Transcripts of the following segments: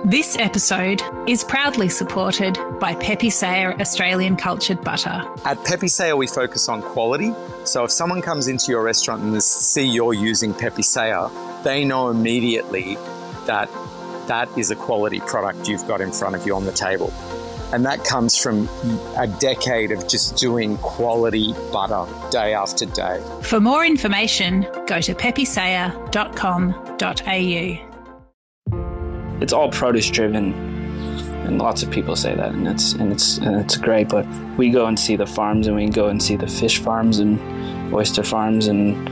This episode is proudly supported by Pepe Sayer Australian Cultured Butter. At Pepe Sayer, we focus on quality. So if someone comes into your restaurant and they see you're using Pepe Sayer, they know immediately that that is a quality product you've got in front of you on the table. And that comes from a decade of just doing quality butter day after day. For more information, go to pepesayer.com.au. It's all produce driven, and lots of people say that, and it's great. But we go and see the farms, and we go and see the fish farms and oyster farms, and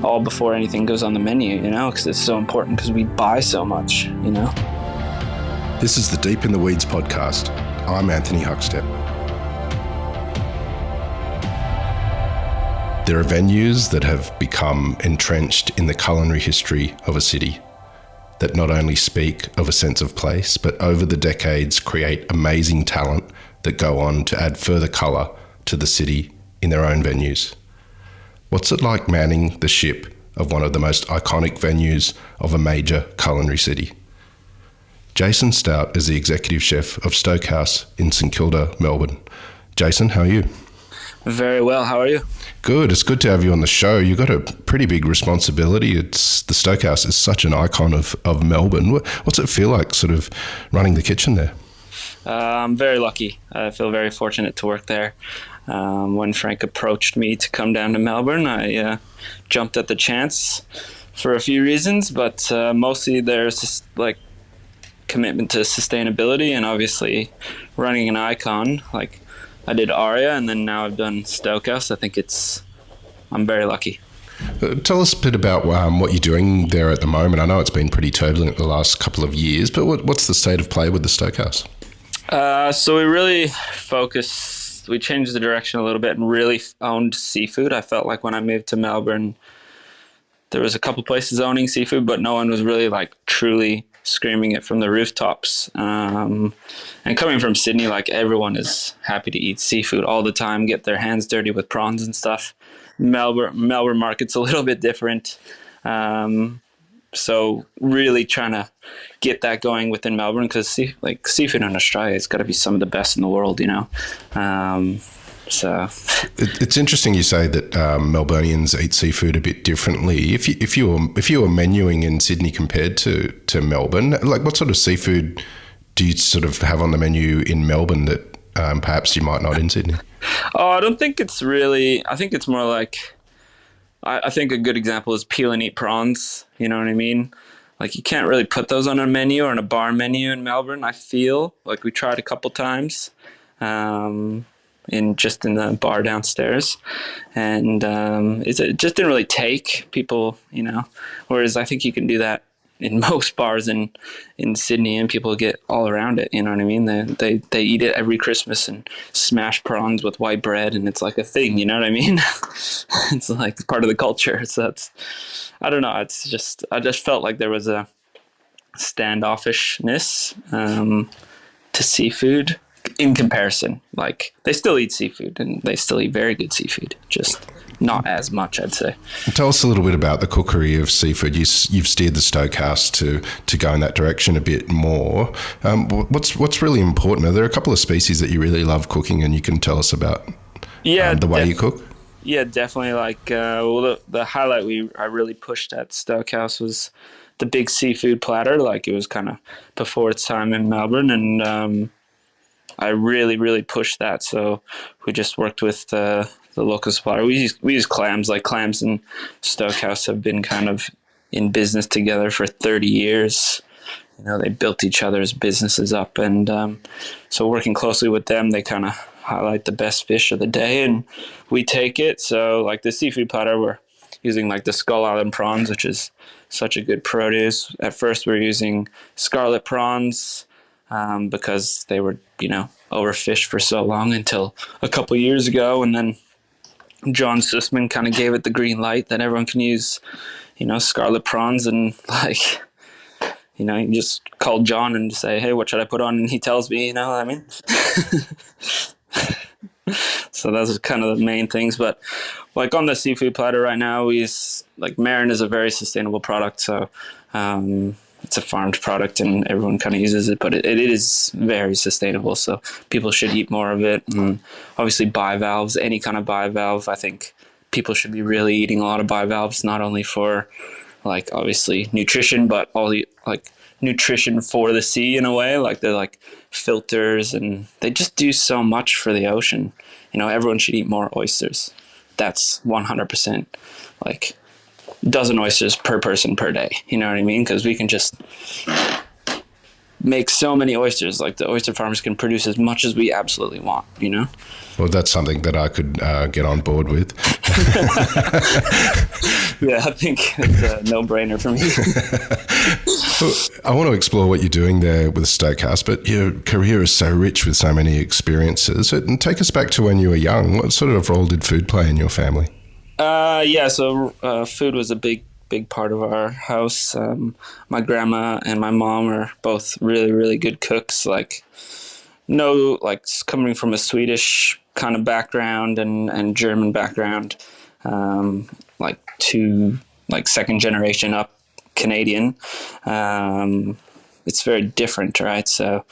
all before anything goes on the menu, because it's so important because we buy so much, This is the Deep in the Weeds podcast. I'm Anthony Huckstep. There are venues that have become entrenched in the culinary history of a city, that not only speak of a sense of place, but over the decades create amazing talent that go on to add further colour to the city in their own venues. What's it like manning the ship of one of the most iconic venues of a major culinary city? Jason Staudt is the executive chef of Stokehouse in St Kilda, Melbourne. Jason, how are you? Very well, how are you? Good. It's good to have you on the show. You've got a pretty big responsibility. The Stokehouse is such an icon of Melbourne. What's it feel like sort of running the kitchen there? I'm very lucky. I feel very fortunate to work there. When Frank approached me to come down to Melbourne, I jumped at the chance for a few reasons, but mostly there's like commitment to sustainability and obviously running an icon. Like I did Aria and then now I've done Stokehouse. I think I'm very lucky. Tell us a bit about what you're doing there at the moment. I know it's been pretty turbulent the last couple of years, but what's the state of play with the Stokehouse? So we really we changed the direction a little bit and really owned seafood. I felt like when I moved to Melbourne, there was a couple places owning seafood, but no one was really like truly screaming it from the rooftops. And coming from Sydney, like everyone is happy to eat seafood all the time, get their hands dirty with prawns and stuff. Melbourne market's a little bit different. So really trying to get that going within Melbourne because seafood in Australia, it's got to be some of the best in the world, So it's interesting you say that Melburnians eat seafood a bit differently. If you were menuing in Sydney compared to Melbourne, like what sort of seafood do you sort of have on the menu in Melbourne that perhaps you might not in Sydney? Oh, I don't think it's really. I think it's more like. I think a good example is peel and eat prawns. You know what I mean? Like you can't really put those on a menu or on a bar menu in Melbourne. I feel like we tried a couple times. In the bar downstairs, and it just didn't really take people, whereas I think you can do that in most bars in Sydney and people get all around it, you know what I mean? They eat it every Christmas and smash prawns with white bread and it's like a thing, you know what I mean? It's like part of the culture. So I don't know, I just felt like there was a standoffishness to seafood in comparison. Like they still eat seafood and they still eat very good seafood, just not as much, I'd say. Tell us a little bit about the cookery of seafood. You've steered the Stokehouse to go in that direction a bit more. What's really important? Are there a couple of species that you really love cooking and you can tell us about the way you cook? Yeah, definitely. Like the highlight I really pushed at Stokehouse was the big seafood platter. Like it was kind of before its time in Melbourne, and I really, really pushed that. So we just worked with the local supplier. We use clams. Like clams and Stokehouse have been kind of in business together for 30 years. They built each other's businesses up. And so working closely with them, they kind of highlight the best fish of the day and we take it. So like the seafood platter, we're using like the Skull Island prawns, which is such a good produce. At first we were using scarlet prawns, because they were, overfished for so long until a couple of years ago. And then John Sussman kind of gave it the green light that everyone can use, scarlet prawns. And like, you just call John and say, hey, what should I put on? And he tells me, you know what I mean? So those are kind of the main things. But like on the seafood platter right now, we use, like Marin is a very sustainable product. So it's a farmed product and everyone kind of uses it, but it is very sustainable. So people should eat more of it. And obviously bivalves, any kind of bivalve, I think people should be really eating a lot of bivalves, not only for like obviously nutrition, but all the like nutrition for the sea in a way. Like they're like filters and they just do so much for the ocean. You know, everyone should eat more oysters. That's 100%, like a dozen oysters per person per day. You know what I mean? Because we can just make so many oysters. Like the oyster farmers can produce as much as we absolutely want, you know? Well, that's something that I could get on board with. Yeah, I think it's a no-brainer for me. Well, I want to explore what you're doing there with Stokehouse, but your career is so rich with so many experiences. And take us back to when you were young. What sort of role did food play in your family? So food was a big part of our house. My grandma and my mom are both really, really good cooks. Like, no, like coming from a Swedish kind of background and German background, like two, like second generation up Canadian. It's very different, right? So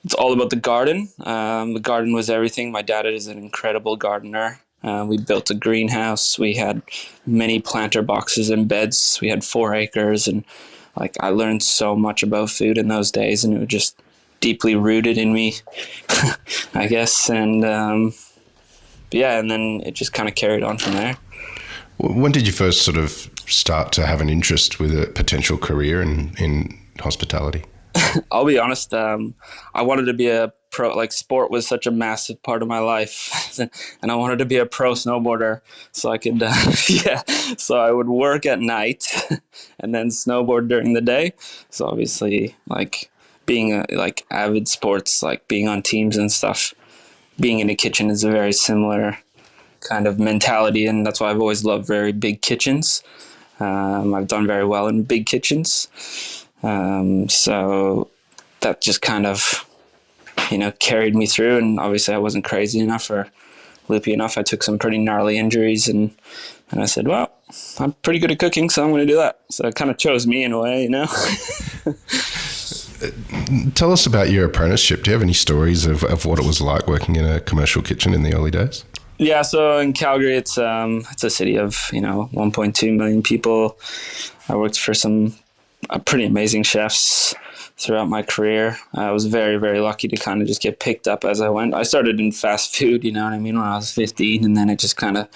it's all about the garden. The garden was everything. My dad is an incredible gardener. We built a greenhouse. We had many planter boxes and beds. We had 4 acres, and like I learned so much about food in those days, and it was just deeply rooted in me, I guess. And yeah, and then it just kind of carried on from there. When did you first sort of start to have an interest with a potential career in hospitality? I'll be honest. I wanted to be a pro. Like sport was such a massive part of my life, and I wanted to be a pro snowboarder, so I could, yeah. So I would work at night, and then snowboard during the day. So obviously, like being like avid sports, like being on teams and stuff, being in a kitchen is a very similar kind of mentality, and that's why I've always loved very big kitchens. I've done very well in big kitchens. So that just kind of, you know, carried me through. And obviously I wasn't crazy enough or loopy enough. I took some pretty gnarly injuries and I said, well, I'm pretty good at cooking, so I'm going to do that. So it kind of chose me in a way, you know. Tell us about your apprenticeship. Do you have any stories of what it was like working in a commercial kitchen in the early days? Yeah, so in Calgary, it's a city of, 1.2 million people. I worked for some pretty amazing chefs throughout my career. I was very, very lucky to kind of just get picked up as I went. I started in fast food, you know what I mean, when I was 15, and then it just kind of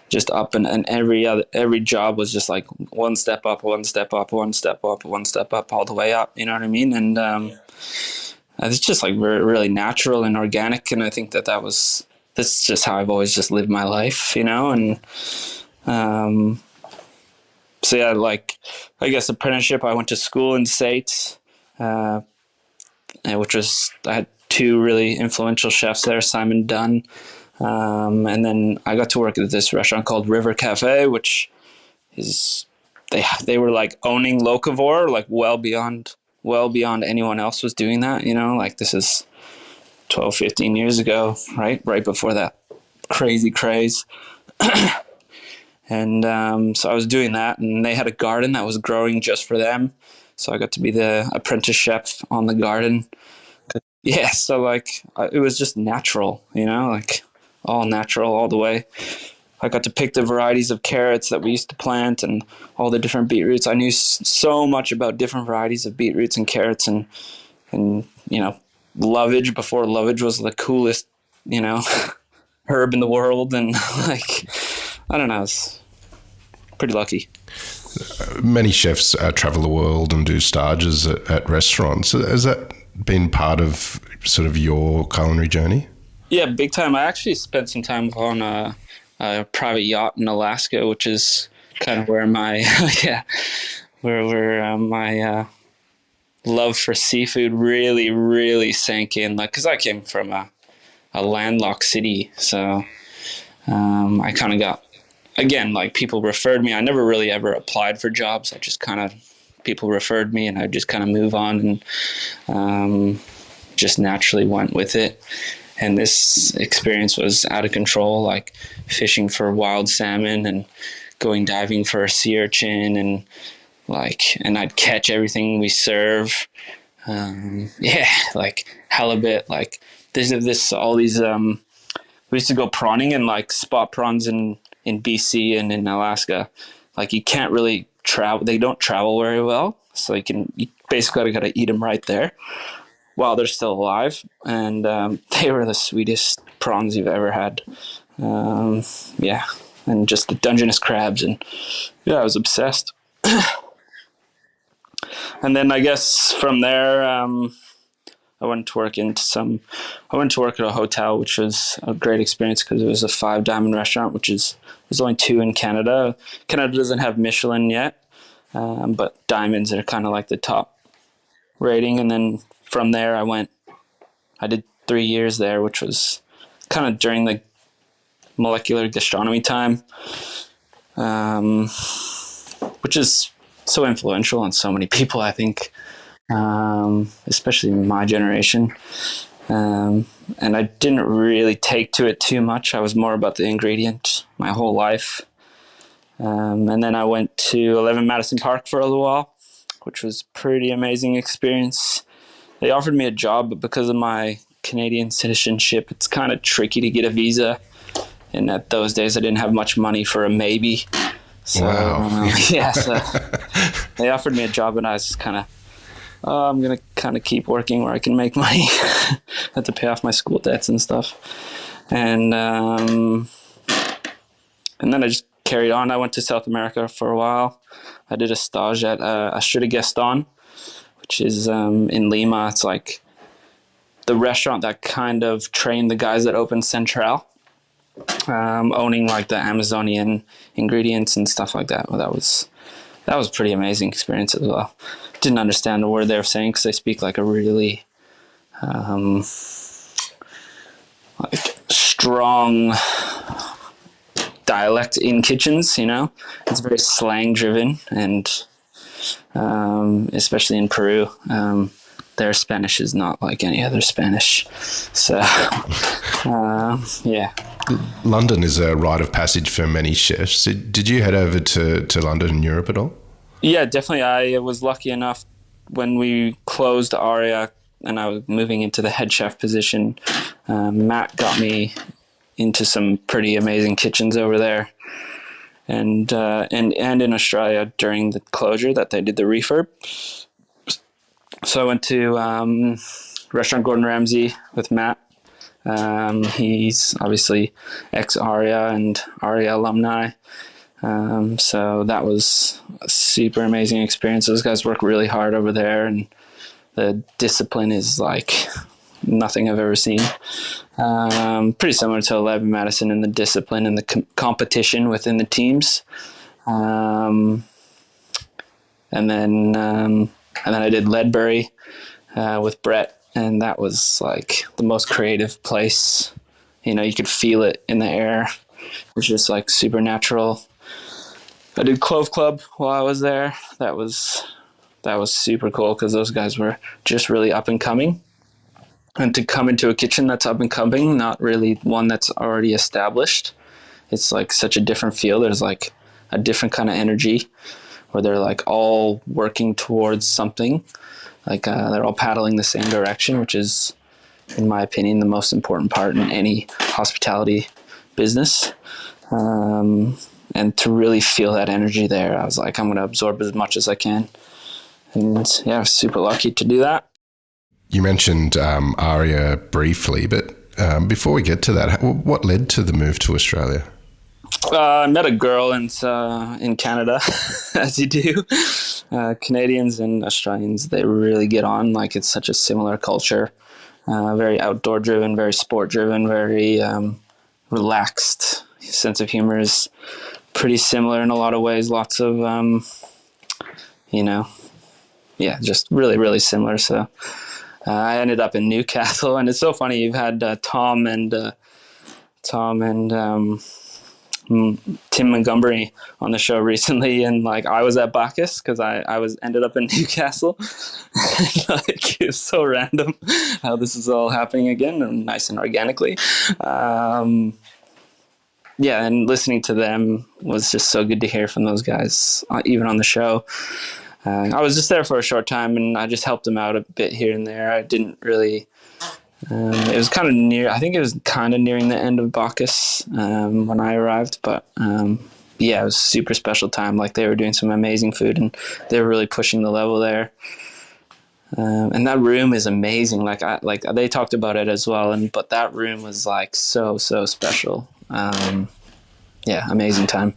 just up, and every job was just like one step up, one step up, one step up, one step up, all the way up, you know what I mean? And it's just like really natural and organic, and I think that's just how I've always just lived my life, and so yeah, like I guess apprenticeship, I went to school in Staudt, which was, I had 2 really influential chefs there, Simon Dunn, and then I got to work at this restaurant called River Cafe, which is, they were like owning locavore, like well beyond anyone else was doing that, like this is 12, 15 years ago, right before that crazy craze. And so I was doing that, and they had a garden that was growing just for them. So I got to be the apprentice chef on the garden. Yeah, so like it was just natural, like all natural all the way. I got to pick the varieties of carrots that we used to plant and all the different beetroots. I knew so much about different varieties of beetroots and carrots and lovage before lovage was the coolest, herb in the world. And like, I don't know, I was pretty lucky. Many chefs travel the world and do stages at restaurants. Has that been part of sort of your culinary journey? Yeah, big time. I actually spent some time on a private yacht in Alaska, which is kind of where my my love for seafood really, really sank in. Like, because I came from a landlocked city, so I kind of got, again, like people referred me. I never really ever applied for jobs. I just kind of, people referred me, and I just kind of move on and just naturally went with it. And this experience was out of control, like fishing for wild salmon and going diving for a sea urchin and and I'd catch everything we serve. Like halibut, like all these, we used to go prawning and like spot prawns in BC and in Alaska. Like you can't really travel, they don't travel very well. So you basically got to eat them right there while they're still alive. And they were the sweetest prawns you've ever had. And just the Dungeness crabs. And yeah, I was obsessed. And then I guess from there, I went to work at a hotel, which was a great experience because it was a 5-diamond restaurant, there's only 2 in Canada. Canada doesn't have Michelin yet, but diamonds are kind of like the top rating. And then from there, I did 3 years there, which was kind of during the molecular gastronomy time, which is so influential on so many people, I think, especially my generation. And I didn't really take to it too much. I was more about the ingredient my whole life. And then I went to 11 Madison Park for a little while, which was a pretty amazing experience. They offered me a job, but because of my Canadian citizenship, it's kind of tricky to get a visa. And at those days, I didn't have much money for a maybe. So, wow. So they offered me a job, and I was just kind of, I'm going to kind of keep working where I can make money. I had to pay off my school debts and stuff. And then I just carried on. I went to South America for a while. I did a stage at Estrella Gaston, which is in Lima. It's like the restaurant that kind of trained the guys that opened Central, owning like the Amazonian ingredients and stuff like that. Well, that was a pretty amazing experience as well. Didn't understand the word they were saying because they speak like a really like strong dialect in kitchens, you know. It's very slang driven, and especially in Peru, their Spanish is not like any other Spanish. So yeah. London is a rite of passage for many chefs. Did you head over to London and Europe at all? Yeah, definitely. I was lucky enough when we closed Aria and I was moving into the head chef position. Matt got me into some pretty amazing kitchens over there, and in Australia during the closure that they did the refurb. So I went to restaurant Gordon Ramsay with Matt. He's obviously ex-Aria and Aria alumni. So that was a super amazing experience. Those guys work really hard over there, and the discipline is like nothing I've ever seen. Pretty similar to 11 Madison in the discipline and the competition within the teams. And then I did Ledbury with Brett, and that was like the most creative place. You know, you could feel it in the air. It was just like supernatural. I did Clove Club while I was there. That was super cool because those guys were just really up and coming. And to come into a kitchen that's up and coming, not really one that's already established, it's like such a different feel. There's like a different kind of energy where they're like all working towards something. Like they're all paddling the same direction, which is, in my opinion, the most important part in any hospitality business. And to really feel that energy there, I was like, I'm going to absorb as much as I can. And yeah, I was super lucky to do that. You mentioned Aria briefly, but before we get to that, what led to the move to Australia? I met a girl in Canada, as you do. Canadians and Australians, they really get on. Like, it's such a similar culture. Very outdoor driven, very sport driven, very relaxed. Sense of humor is pretty similar in a lot of ways. Lots of, just really, really similar. So I ended up in Newcastle, and it's so funny. You've had Tom and Tim Montgomery on the show recently, and like I was at Bacchus because I ended up in Newcastle. Like, it's so random how this is all happening again, and nice and organically. yeah, and listening to them was just so good to hear from those guys, even on the show. I was just there for a short time, and I just helped them out a bit here and there. I didn't really. It was kind of near. I think it was kind of nearing the end of Bacchus when I arrived, but yeah, it was a super special time. Like, they were doing some amazing food, and they were really pushing the level there. And that room is amazing. Like they talked about it as well, but that room was like so special. Yeah, amazing time.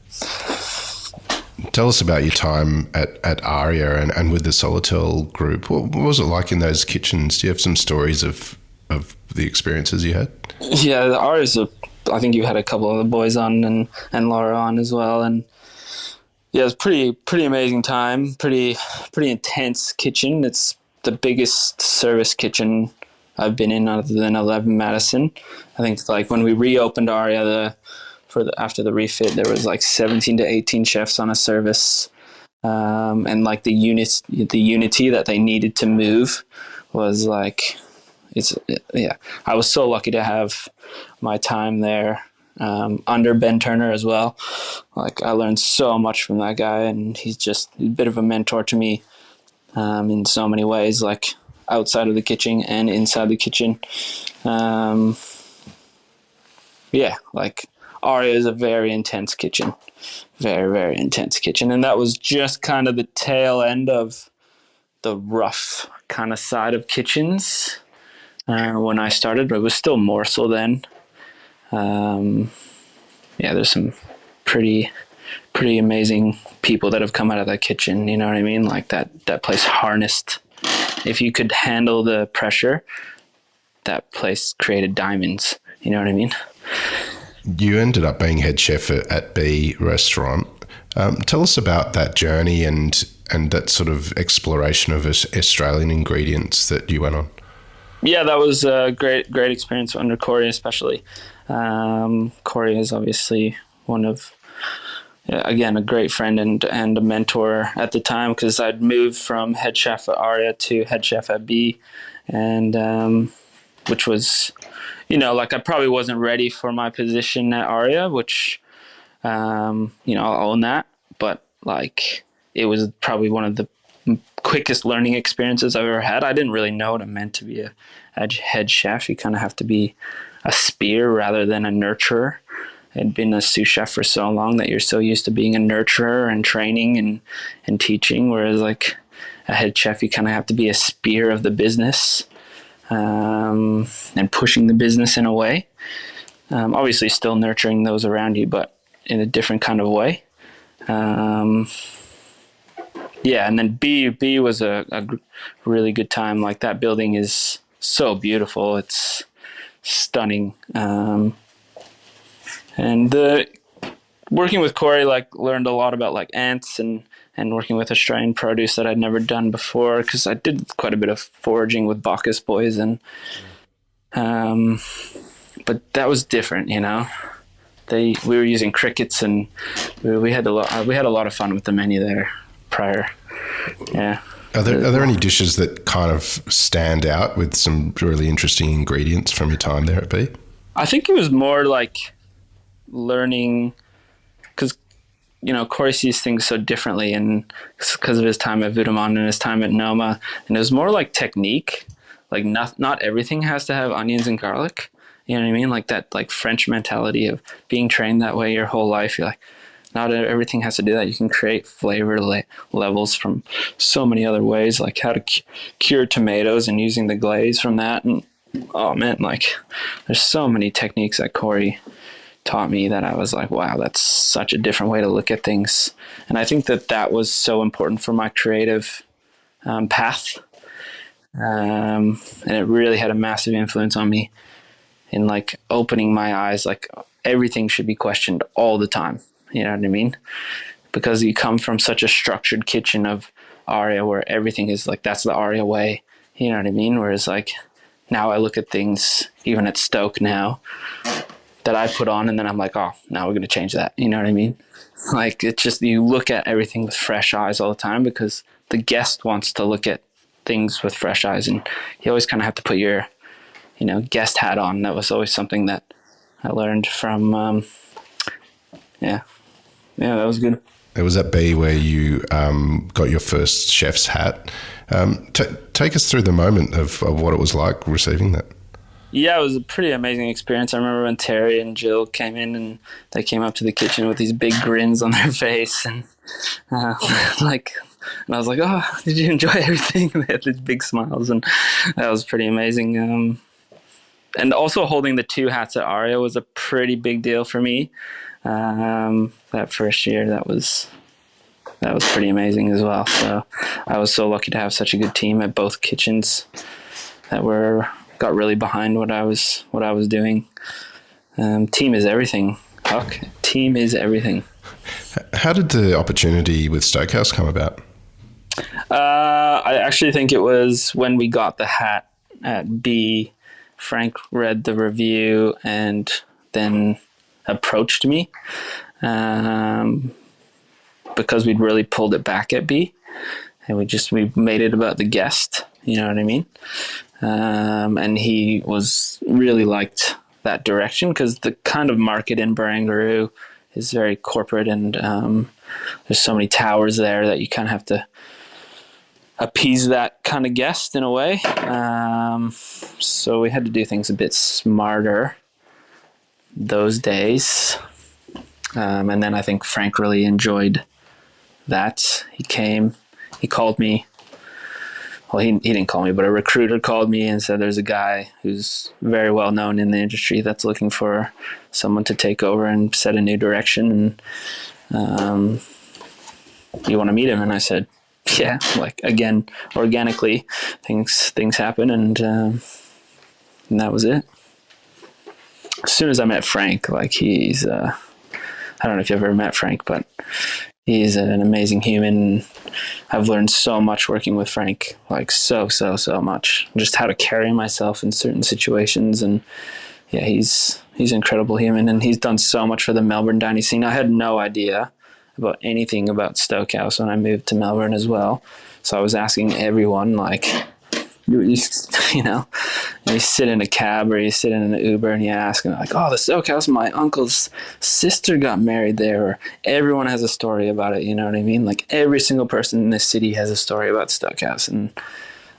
Tell us about your time at Aria and with the Solotel group. What was it like in those kitchens? Do you have some stories of the experiences you had? Yeah, the Aria's I think you had a couple of the boys on and Laura on as well, and yeah, it was pretty amazing time. Pretty intense kitchen. It's the biggest service kitchen I've been in other than 11 Madison. I think like when we reopened Aria after the refit, there was like 17 to 18 chefs on a service, and like the unity that they needed to move was like, I was so lucky to have my time there under Ben Turner as well. Like, I learned so much from that guy, and he's just a bit of a mentor to me in so many ways, like outside of the kitchen and inside the kitchen. Like, Aria is a very intense kitchen. Very, very intense kitchen. And that was just kind of the tail end of the rough kind of side of kitchens when I started, but it was still more so then. There's some pretty amazing people that have come out of that kitchen, you know what I mean? Like, that place harnessed. If you could handle the pressure, that place created diamonds, you know what I mean? You ended up being head chef at B Restaurant. Tell us about that journey and that sort of exploration of Australian ingredients that you went on. Yeah, that was a great experience under Corey, especially. Corey is obviously again, a great friend and a mentor at the time, because I'd moved from head chef at Aria to head chef at B, and which was, like, I probably wasn't ready for my position at Aria, which, I'll own that. But, like, it was probably one of the quickest learning experiences I've ever had. I didn't really know what it meant to be a head chef. You kind of have to be a spear rather than a nurturer. I'd been a sous chef for so long that you're so used to being a nurturer and training and teaching, whereas, like, a head chef, you kind of have to be a spear of the business. And pushing the business in a way. Obviously still nurturing those around you, but in a different kind of way. And then B was a really good time. Like, that building is so beautiful. It's stunning. Working with Corey, like, learned a lot about like ants and working with Australian produce that I'd never done before, because I did quite a bit of foraging with Bacchus boys, and but that was different, we were using crickets, and we had a lot of fun with the menu there prior. Yeah. Are there any dishes that kind of stand out with some really interesting ingredients from your time there at B? I think it was more like learning, because Corey sees things so differently, and because of his time at Vudamon and his time at Noma, and it was more like technique. Like, not everything has to have onions and garlic. You know what I mean? Like that, like, French mentality of being trained that way your whole life. You're like, not everything has to do that. You can create flavor levels from so many other ways, like how to cure tomatoes and using the glaze from that. And oh man, like, there's so many techniques that Corey taught me that I was like, wow, that's such a different way to look at things. And I think that was so important for my creative path. And it really had a massive influence on me in, like, opening my eyes. Like, everything should be questioned all the time. You know what I mean? Because you come from such a structured kitchen of Aria where everything is like, that's the Aria way. You know what I mean? Whereas, like, now I look at things, even at Stoke now, that I put on, and then I'm like, oh, now we're going to change that. You know what I mean? Like, it's just, you look at everything with fresh eyes all the time, because the guest wants to look at things with fresh eyes, and you always kind of have to put your, guest hat on. That was always something that I learned from Yeah, that was good. It was at B where you got your first chef's hat. Take us through the moment of what it was like receiving that. Yeah, it was a pretty amazing experience. I remember when Terry and Jill came in and they came up to the kitchen with these big grins on their face, and and I was like, "Oh, did you enjoy everything?" And they had these big smiles, and that was pretty amazing. And also holding the 2 hats at Aria was a pretty big deal for me. That first year, that was pretty amazing as well. So I was so lucky to have such a good team at both kitchens that got really behind what I was doing. Team is everything, Huck. Team is everything. How did the opportunity with Stokehouse come about? I actually think it was when we got the hat at B. Frank read the review and then approached me because we'd really pulled it back at B, and we made it about the guest. You know what I mean? And he really liked that direction because the kind of market in Barangaroo is very corporate, and there's so many towers there that you kind of have to appease that kind of guest in a way. So we had to do things a bit smarter those days. And then I think Frank really enjoyed that. He called me. Well, he didn't call me, but a recruiter called me and said there's a guy who's very well known in the industry that's looking for someone to take over and set a new direction. And you want to meet him? And I said, yeah, again, organically, things happen, and that was it. As soon as I met Frank, he's, I don't know if you've ever met Frank, but he's an amazing human. I've learned so much working with Frank, so much. Just how to carry myself in certain situations, and yeah, he's an incredible human, and he's done so much for the Melbourne dining scene. I had no idea about anything about Stokehouse when I moved to Melbourne as well. So I was asking everyone, you sit in a cab or you sit in an Uber and you ask, and oh, the Stokehouse, my uncle's sister got married there. Or everyone has a story about it, you know what I mean? Every single person in this city has a story about Stokehouse, and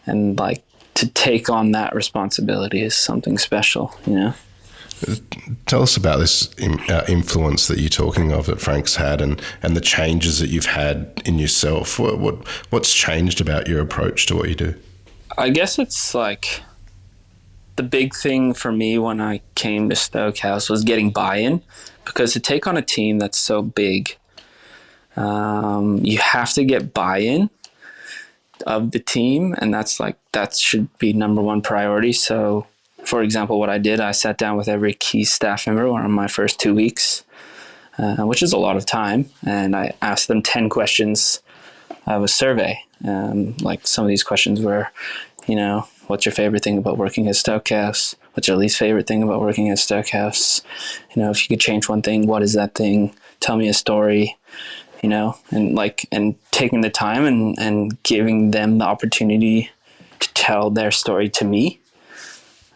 to take on that responsibility is something special, you know? Tell us about this influence that you're talking of that Frank's had, and the changes that you've had in yourself. What's changed about your approach to what you do? I guess it's the big thing for me when I came to Stokehouse was getting buy-in, because to take on a team that's so big, you have to get buy-in of the team, and that should be number one priority. So, for example, what I did, I sat down with every key staff member on my first 2 weeks, which is a lot of time, and I asked them 10 questions of a survey. Some of these questions were, what's your favorite thing about working at Stokehouse? What's your least favorite thing about working at Stokehouse? If you could change one thing, what is that thing? Tell me a story, and taking the time and giving them the opportunity to tell their story to me.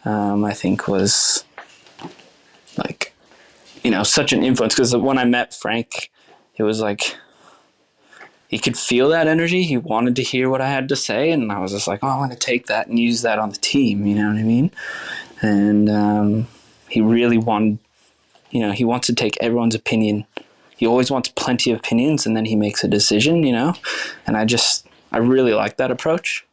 I think was such an influence, because when I met Frank, it was he could feel that energy. He wanted to hear what I had to say, and I was just I want to take that and use that on the team, you know what I mean? And he really wanted, he wants to take everyone's opinion. He always wants plenty of opinions, and then he makes a decision, and I really like that approach.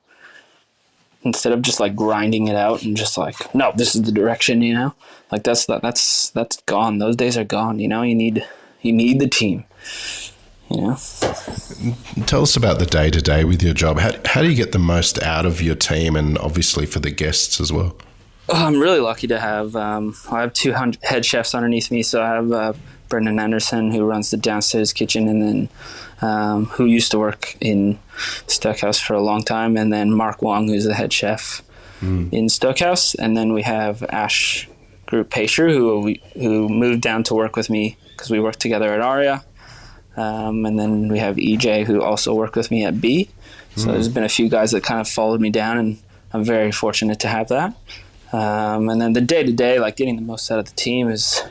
Instead of just grinding it out and just no, this is the direction, that's gone. Those days are gone. You need the team. Tell us about the day-to-day with your job. How do you get the most out of your team, and obviously for the guests as well? I'm really lucky to have, I have 2 head chefs underneath me. So I have Brendan Anderson, who runs the downstairs kitchen, and then who used to work in Stokehouse for a long time, and then Mark Wong, who's the head chef in Stokehouse. And then we have Ash Group Pacer, who moved down to work with me because we worked together at Aria. And then we have EJ, who also worked with me at B. So there's been a few guys that kind of followed me down, and I'm very fortunate to have that. And then the day-to-day, getting the most out of the team is,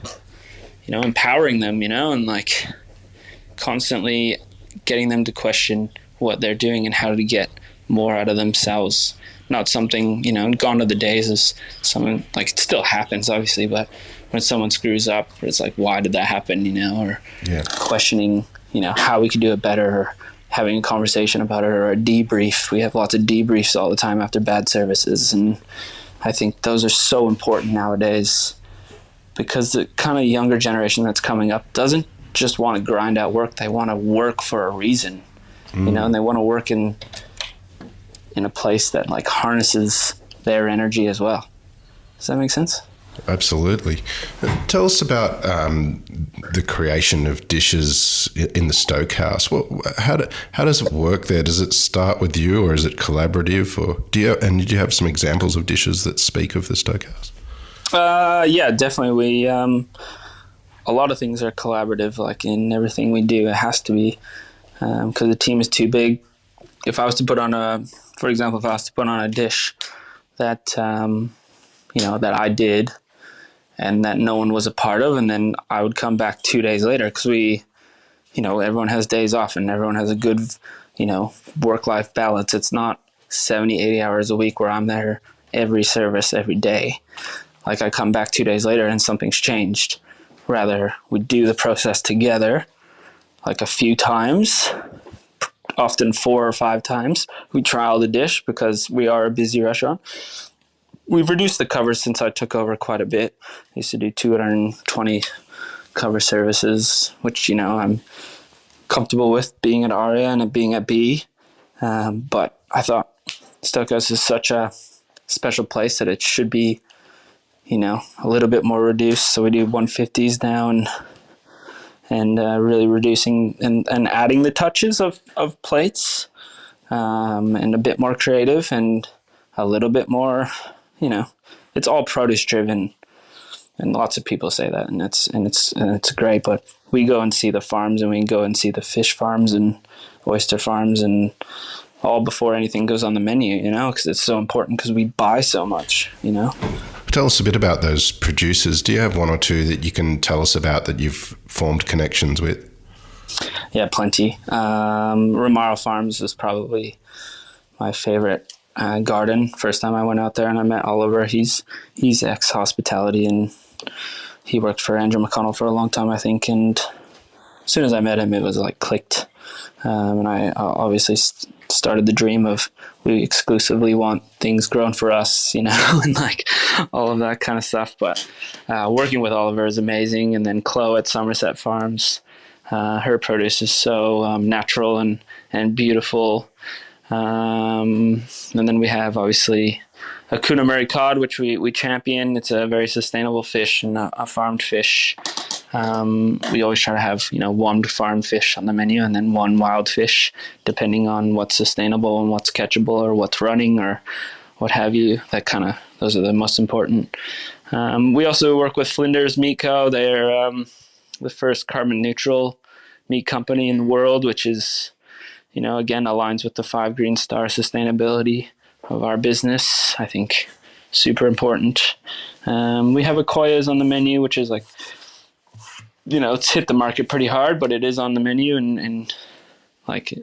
empowering them, and like constantly getting them to question what they're doing and how to get more out of themselves. Not something, gone are the days of someone, like, it still happens obviously, but when someone screws up, it's like, why did that happen, or questioning, how we could do it better, or having a conversation about it, or a debrief. We have lots of debriefs all the time after bad services, and I think those are so important nowadays, because the kind of younger generation that's coming up doesn't just want to grind out work. They want to work for a reason, and they want to work in a place that like harnesses their energy as well. Does that make sense? Absolutely. Tell us about the creation of dishes in the Stokehouse. How does it work there? Does it start with you, or is it collaborative? Or did you have some examples of dishes that speak of the Stokehouse? Yeah, definitely. A lot of things are collaborative. Like in everything we do, it has to be, because the team is too big. If I was to put on a dish that that I did, and that no one was a part of, and then I would come back 2 days later, because everyone has days off and everyone has a good, work-life balance. It's not 70, 80 hours a week where I'm there every service, every day. Like, I come back 2 days later and something's changed. Rather, we do the process together, like a few times, often 4 or 5 times. We trial the dish because we are a busy restaurant. We've reduced the covers since I took over quite a bit. I used to do 220 cover services, which, I'm comfortable with, being at Aria and being at B. But I thought Stokehouse is such a special place that it should be, a little bit more reduced. So we do 150s now, and really reducing and adding the touches of plates, and a bit more creative and a little bit more, it's all produce driven, and lots of people say that, and it's great. But we go and see the farms, and we go and see the fish farms and oyster farms, and all before anything goes on the menu, because it's so important, because we buy so much, Tell us a bit about those producers. Do you have one or two that you can tell us about that you've formed connections with? Yeah, plenty. Romaro Farms is probably my favorite garden. First time I went out there and I met Oliver, he's ex-hospitality, and he worked for Andrew McConnell for a long time, I think. And as soon as I met him, it was like clicked. And I obviously started the dream of, we exclusively want things grown for us, and like all of that kind of stuff. But working with Oliver is amazing. And then Chloe at Somerset Farms, her produce is so natural and beautiful. And then we have obviously a culinary cod, which we champion. It's a very sustainable fish and a farmed fish. We always try to have, one farmed fish on the menu and then one wild fish, depending on what's sustainable and what's catchable or what's running or what have you. Those are the most important. We also work with Flinders Meat Co. They're the first carbon neutral meat company in the world, which is, again, aligns with the 5 Green Star sustainability of our business. I think super important. We have Akoya's on the menu, which is like, it's hit the market pretty hard, but it is on the menu, and like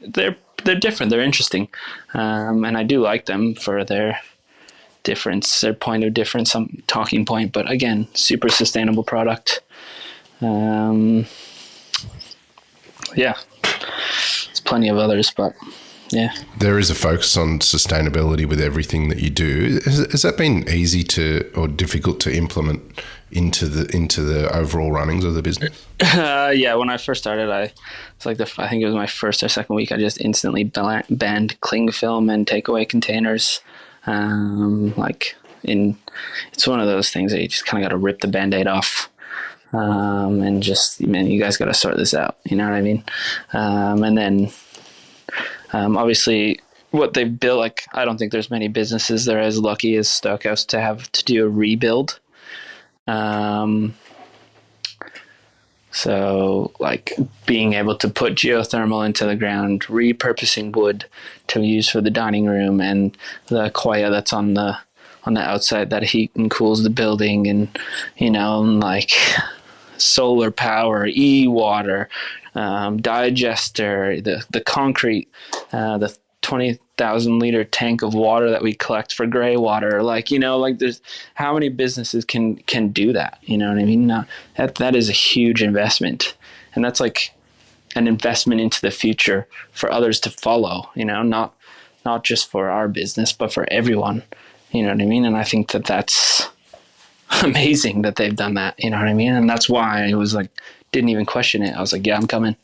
they're different. They're interesting. And I do like them for their difference, their point of difference, some talking point, but again, super sustainable product. Yeah, there's plenty of others, but yeah. There is a focus on sustainability with everything that you do. Has that been easy or difficult to implement into the overall runnings of the business? Yeah, when I first started, I think it was my first or second week, I just instantly banned cling film and takeaway containers. It's one of those things that you just kind of got to rip the Band-Aid off. And just, man, you guys got to sort this out. You know what I mean? And then, obviously, what they've built, like, I don't think there's many businesses that are as lucky as Stokehouse to have to do a rebuild. So, like, being able to put geothermal into the ground, repurposing wood to use for the dining room, and the koya that's on the outside that heat and cools the building, and solar power, e-water, digester, the concrete, the 20,000 liter tank of water that we collect for gray water. Like, there's how many businesses can do that? You know what I mean? That is a huge investment. And that's like an investment into the future for others to follow, not just for our business, but for everyone. You know what I mean? And I think that that's amazing that they've done that. You know what I mean? And that's why I was like, didn't even question it. I was like, yeah, I'm coming.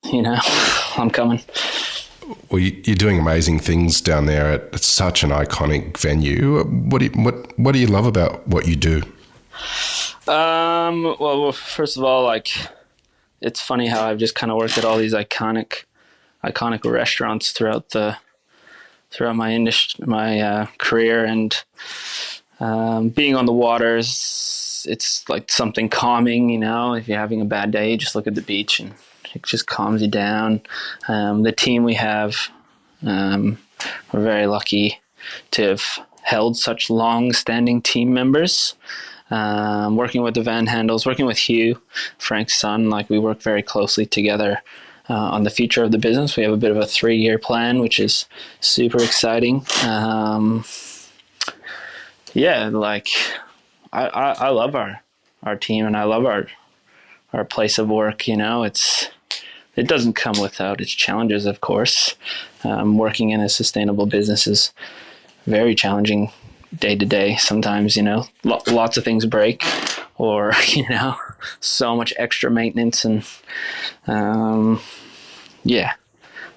I'm coming. Well, you're doing amazing things down there at such an iconic venue. What do you love about what you do? Well, first of all, like, it's funny how I've just kind of worked at all these iconic restaurants throughout my career, and being on the waters, it's like something calming. If you're having a bad day, you just look at the beach and it just calms you down. The team we have, we're very lucky to have held such long-standing team members. Working with the Van Handels, working with Hugh, Frank's son, like, we work very closely together on the future of the business. We have a bit of a 3-year plan, which is super exciting. Like, I love our team, and I love our place of work. It doesn't come without its challenges, of course. Working in a sustainable business is very challenging day to day. Sometimes, lots of things break, or, so much extra maintenance, and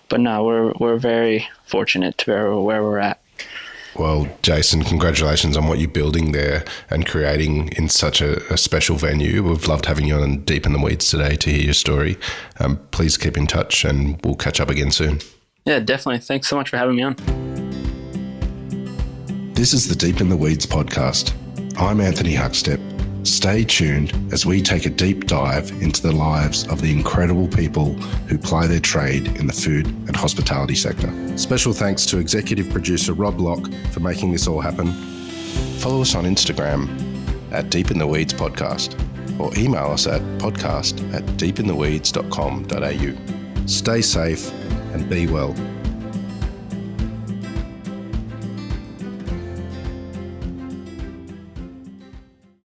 but no, we're very fortunate to be where we're at. Well, Jason, congratulations on what you're building there and creating in such a special venue. We've loved having you on Deep in the Weeds today to hear your story. Please keep in touch, and we'll catch up again soon. Yeah, definitely. Thanks so much for having me on. This is the Deep in the Weeds podcast. I'm Anthony Huckstep. Stay tuned as we take a deep dive into the lives of the incredible people who ply their trade in the food and hospitality sector. Special thanks to executive producer Rob Locke for making this all happen. Follow us on Instagram at Deep in the Weeds Podcast, or email us at podcast@deepintheweeds.com.au. Stay safe and be well.